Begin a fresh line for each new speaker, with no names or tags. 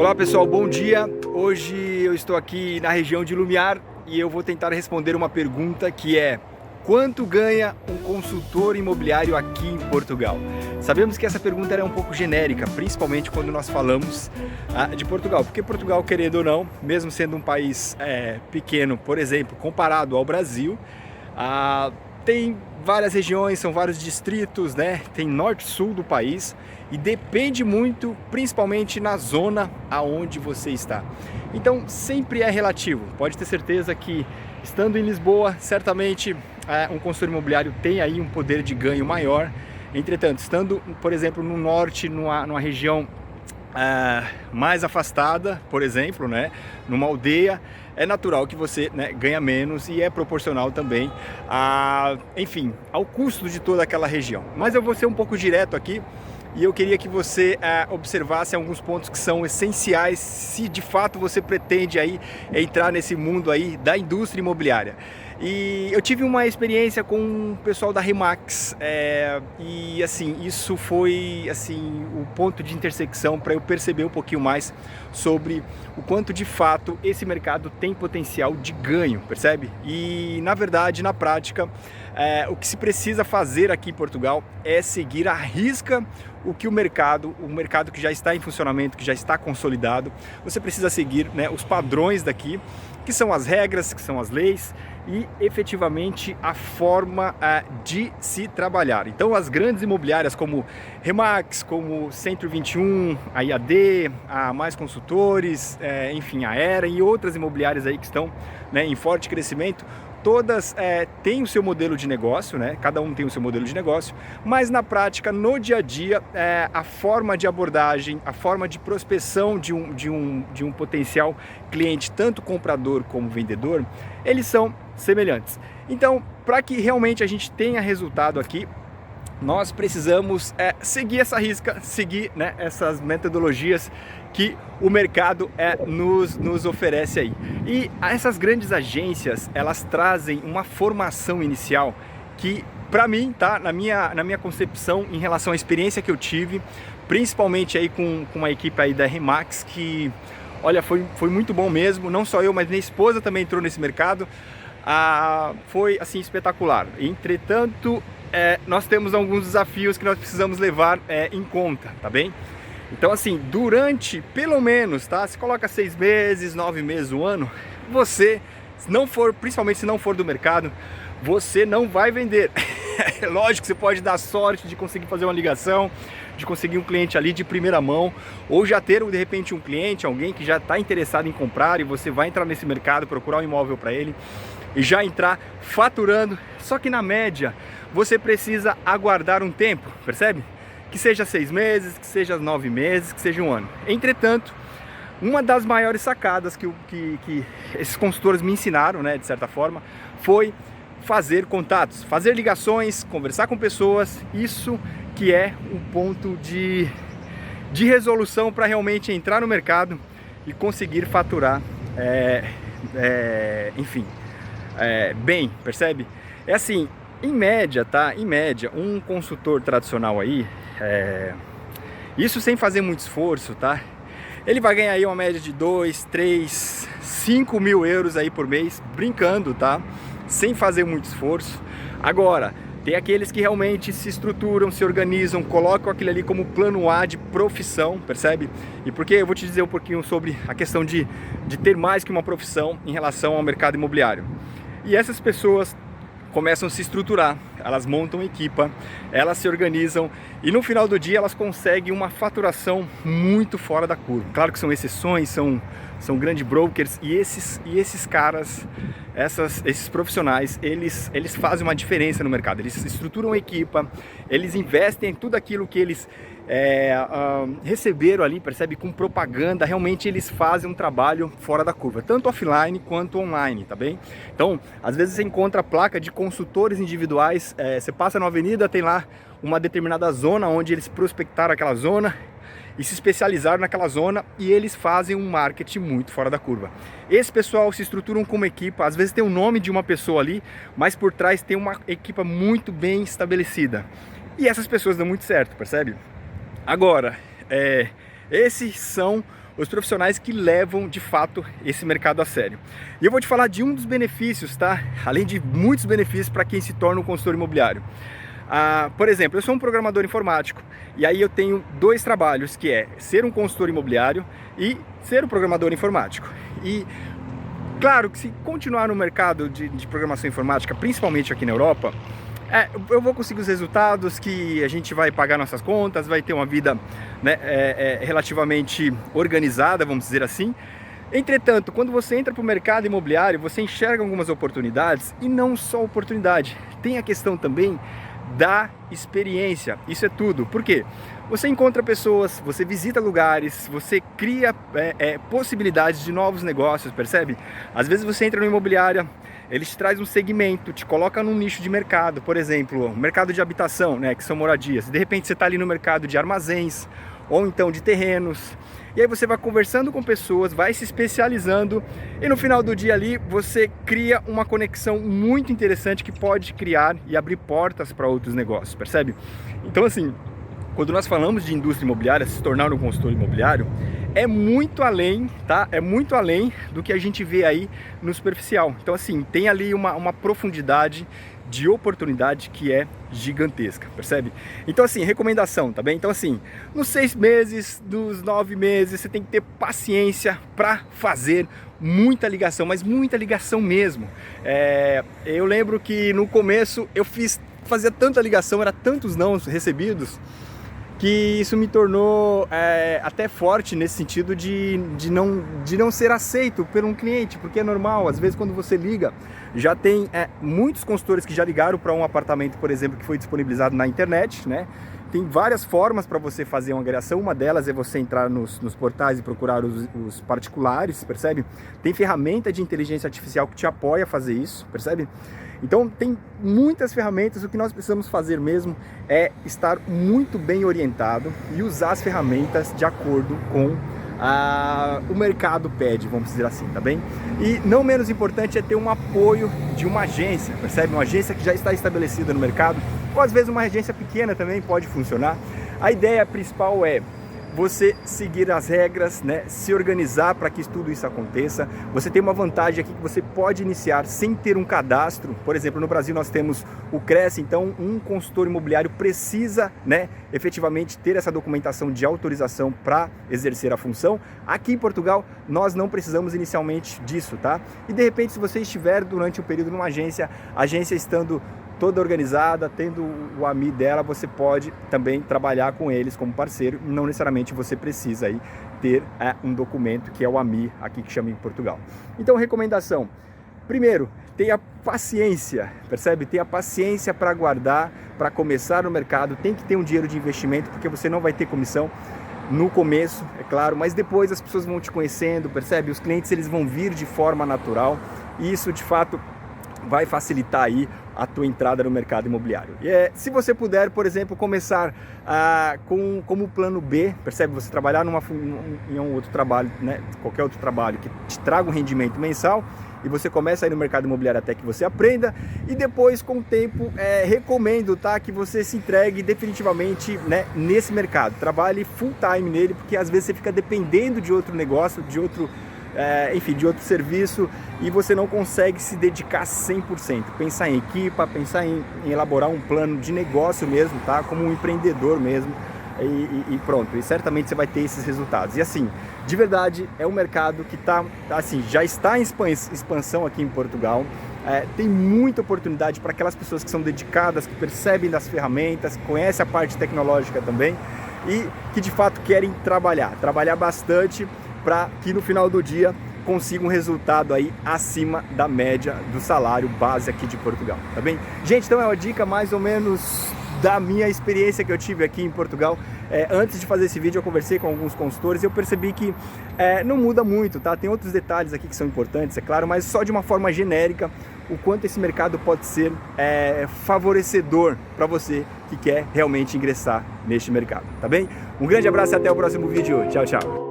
Olá pessoal, bom dia! Hoje eu estou aqui na região de Lumiar e eu vou tentar responder uma pergunta que é: quanto ganha um consultor imobiliário aqui em Portugal? Sabemos que essa pergunta é um pouco genérica, principalmente quando nós falamos de Portugal, porque Portugal, querendo ou não, mesmo sendo um país pequeno, por exemplo, comparado ao Brasil, tem várias regiões, são vários distritos, né? Tem norte e sul do país e depende muito, principalmente na zona aonde você está. Então sempre é relativo. Pode ter certeza que estando em Lisboa, certamente um consultor imobiliário tem aí um poder de ganho maior. Entretanto, estando, por exemplo, no norte, numa região mais afastada, por exemplo, né, numa aldeia, é natural que você, né, ganha menos e é proporcional também enfim, ao custo de toda aquela região. Mas eu vou ser um pouco direto aqui e eu queria que você observasse alguns pontos que são essenciais se de fato você pretende aí entrar nesse mundo aí da indústria imobiliária. E eu tive uma experiência com o pessoal da Remax e assim, isso foi assim o ponto de intersecção para eu perceber um pouquinho mais sobre o quanto de fato esse mercado tem potencial de ganho, percebe? E na verdade, na prática, o que se precisa fazer aqui em Portugal é seguir à risca o que o mercado que já está em funcionamento, que já está consolidado. Você precisa seguir, né, os padrões daqui, que são as regras, que são as leis e efetivamente a forma de se trabalhar. Então as grandes imobiliárias como Remax, como Centro 21, a IAD, a Mais Consultores, enfim, a Era e outras imobiliárias aí que estão, né, em forte crescimento, todas têm o seu modelo de negócio, né? Cada um tem o seu modelo de negócio, mas na prática, no dia a dia, a forma de abordagem, a forma de prospecção de um potencial cliente, tanto comprador como vendedor, eles são semelhantes. Então, para que realmente a gente tenha resultado aqui, nós precisamos seguir essa risca, seguir, né, essas metodologias que o mercado nos oferece aí. E essas grandes agências, elas trazem uma formação inicial que, para mim, tá, na minha concepção, em relação à experiência que eu tive, principalmente aí com uma equipe aí da Remax, que, olha, foi muito bom mesmo. Não só eu, mas minha esposa também entrou nesse mercado. Foi assim espetacular. Entretanto, nós temos alguns desafios que nós precisamos levar em conta, tá bem? Então assim, durante pelo menos, tá? Se coloca 6 meses, 9 meses, um ano, você, se não for, principalmente se não for do mercado, você não vai vender. É lógico que você pode dar sorte de conseguir fazer uma ligação, de conseguir um cliente ali de primeira mão, ou já ter de repente um cliente, alguém que já está interessado em comprar e você vai entrar nesse mercado, procurar um imóvel para ele e já entrar faturando. Só que na média você precisa aguardar um tempo, percebe? Que seja 6 meses, que seja 9 meses, que seja um ano. Entretanto, uma das maiores sacadas que esses consultores me ensinaram, né, de certa forma, foi fazer contatos, fazer ligações, conversar com pessoas. Isso que é um ponto de resolução para realmente entrar no mercado e conseguir faturar, enfim, bem, percebe? É assim, em média, tá? Em média, um consultor tradicional aí, isso sem fazer muito esforço, tá? Ele vai ganhar aí uma média de 2, 3, 5 mil euros aí por mês, brincando, tá? Sem fazer muito esforço. Agora, tem aqueles que realmente se estruturam, se organizam, colocam aquilo ali como plano A de profissão, percebe? E porque eu vou te dizer um pouquinho sobre a questão de ter mais que uma profissão em relação ao mercado imobiliário. E essas pessoas começam a se estruturar, elas montam equipa, elas se organizam e no final do dia elas conseguem uma faturação muito fora da curva. Claro que são exceções, são grandes brokers e esses caras, esses profissionais, eles fazem uma diferença no mercado. Eles estruturam a equipa, eles investem em tudo aquilo que eles receberam ali, percebe, com propaganda. Realmente eles fazem um trabalho fora da curva, tanto offline quanto online, tá bem? Então, às vezes você encontra a placa de consultores individuais, você passa na avenida, tem lá uma determinada zona onde eles prospectaram aquela zona e se especializaram naquela zona e eles fazem um marketing muito fora da curva. Esse pessoal se estruturam como equipa, às vezes tem o nome de uma pessoa ali, mas por trás tem uma equipa muito bem estabelecida. E essas pessoas dão muito certo, percebe? Agora, esses são os profissionais que levam de fato esse mercado a sério. E eu vou te falar de um dos benefícios, tá? Além de muitos benefícios para quem se torna um consultor imobiliário. Por exemplo, eu sou um programador informático e aí eu tenho dois trabalhos, que é ser um consultor imobiliário e ser um programador informático. E claro que se continuar no mercado de programação informática, principalmente aqui na Europa, eu vou conseguir os resultados que a gente vai pagar nossas contas, vai ter uma vida, né, relativamente organizada, vamos dizer assim. Entretanto, quando você entra para o mercado imobiliário, você enxerga algumas oportunidades e não só oportunidade. Tem a questão também da experiência, isso é tudo. Por quê? Você encontra pessoas, você visita lugares, você cria possibilidades de novos negócios, percebe? Às vezes você entra no imobiliária, ele te traz um segmento, te coloca num nicho de mercado, por exemplo, mercado de habitação, né, que são moradias. De repente você está ali no mercado de armazéns, ou então de terrenos. E aí você vai conversando com pessoas, vai se especializando e no final do dia ali você cria uma conexão muito interessante que pode criar e abrir portas para outros negócios, percebe? Então assim, quando nós falamos de indústria imobiliária, se tornar um consultor imobiliário, é muito além, tá? É muito além do que a gente vê aí no superficial. Então assim, tem ali uma profundidade de oportunidade que é gigantesca, percebe? Então assim, recomendação, tá bem? Então assim, nos 6 meses, nos 9 meses, você tem que ter paciência para fazer muita ligação, mas muita ligação mesmo. Eu lembro que no começo eu fazia tanta ligação, era tantos não recebidos, que isso me tornou até forte nesse sentido de não ser aceito por um cliente, porque é normal, às vezes quando você liga, já tem muitos consultores que já ligaram para um apartamento, por exemplo, que foi disponibilizado na internet, né? Tem várias formas para você fazer uma angariação, uma delas é você entrar nos portais e procurar os particulares, percebe? Tem ferramenta de inteligência artificial que te apoia a fazer isso, percebe? Então tem muitas ferramentas, o que nós precisamos fazer mesmo é estar muito bem orientado e usar as ferramentas de acordo com o mercado pede, vamos dizer assim, tá bem? E não menos importante é ter um apoio de uma agência, percebe? Uma agência que já está estabelecida no mercado, ou às vezes uma agência pequena também pode funcionar. A ideia principal é você seguir as regras, né? Se organizar para que tudo isso aconteça. Você tem uma vantagem aqui que você pode iniciar sem ter um cadastro. Por exemplo, no Brasil nós temos o Cresce, então um consultor imobiliário precisa, né, efetivamente ter essa documentação de autorização para exercer a função. Aqui em Portugal nós não precisamos inicialmente disso, tá? E de repente, se você estiver durante um período numa agência, a agência estando toda organizada, tendo o AMI dela, você pode também trabalhar com eles como parceiro, não necessariamente você precisa aí ter um documento que é o AMI, aqui que chama em Portugal. Então, recomendação, primeiro, tenha paciência, percebe? Tenha paciência para aguardar, para começar no mercado, tem que ter um dinheiro de investimento, porque você não vai ter comissão no começo, é claro, mas depois as pessoas vão te conhecendo, percebe? Os clientes, eles vão vir de forma natural, e isso, de fato, vai facilitar aí a tua entrada no mercado imobiliário. E se você puder, por exemplo, começar como plano B, percebe? Você trabalhar em um outro trabalho, né? Qualquer outro trabalho que te traga um rendimento mensal, e você começa aí no mercado imobiliário até que você aprenda, e depois, com o tempo, recomendo, tá, que você se entregue definitivamente, né, nesse mercado. Trabalhe full time nele, porque às vezes você fica dependendo de outro negócio, de outro serviço, e você não consegue se dedicar 100%. Pensar em equipa, pensar em elaborar um plano de negócio mesmo, tá? Como um empreendedor mesmo, e pronto. E certamente você vai ter esses resultados. E assim, de verdade, é um mercado que já está em expansão aqui em Portugal. Tem muita oportunidade para aquelas pessoas que são dedicadas, que percebem das ferramentas, que conhecem a parte tecnológica também, e que de fato querem trabalhar bastante, para que no final do dia consiga um resultado aí acima da média do salário base aqui de Portugal, tá bem? Gente, então é uma dica mais ou menos da minha experiência que eu tive aqui em Portugal. Antes de fazer esse vídeo eu conversei com alguns consultores e eu percebi que não muda muito, tá? Tem outros detalhes aqui que são importantes, é claro, mas só de uma forma genérica, o quanto esse mercado pode ser favorecedor para você que quer realmente ingressar neste mercado, tá bem? Um grande abraço e até o próximo vídeo. Tchau, tchau!